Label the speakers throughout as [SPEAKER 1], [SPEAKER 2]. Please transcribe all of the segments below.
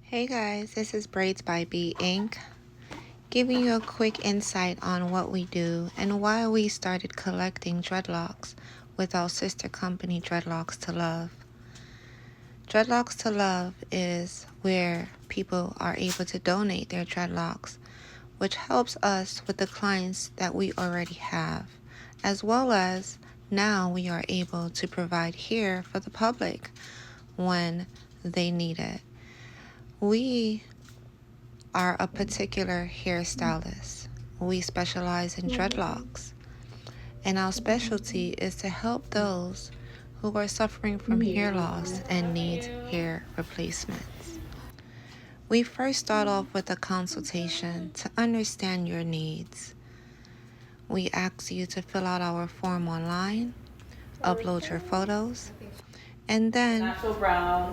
[SPEAKER 1] Hey guys, this is Braids by B Inc. Giving you a quick insight on what we do and why we started collecting dreadlocks with our sister company Dreadlocks to Love. Dreadlocks to Love is where people are able to donate their dreadlocks, which helps us with the clients that we already have, as well as now we are able to provide hair for the public when they need it. We are a particular hairstylist. We specialize in dreadlocks, and our specialty is to help those who are suffering from hair loss and need hair replacements. We first start off with a consultation to understand your needs. We ask you to fill out our form online, upload your photos, and then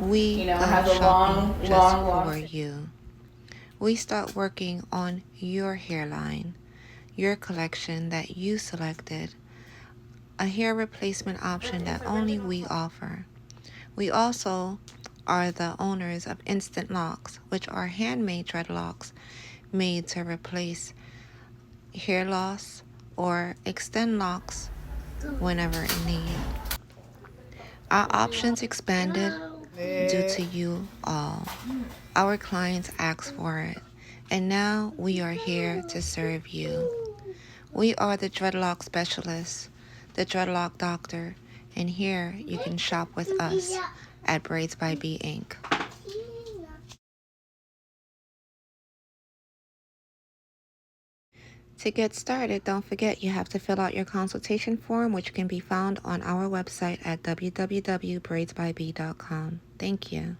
[SPEAKER 1] we go shopping just for you. We start working on your hairline, your collection that you selected, a hair replacement option that only we offer. We also are the owners of Instant Locks, which are handmade dreadlocks made to replace hair loss or extend locks whenever in need. Our options expanded due to you all. Our clients asked for it, and now we are here to serve you. We are the dreadlock specialists, the dreadlock doctor, and here you can shop with us at Braids by B Inc. To get started, don't forget you have to fill out your consultation form, which can be found on our website at www.braidsbyb.com. Thank you.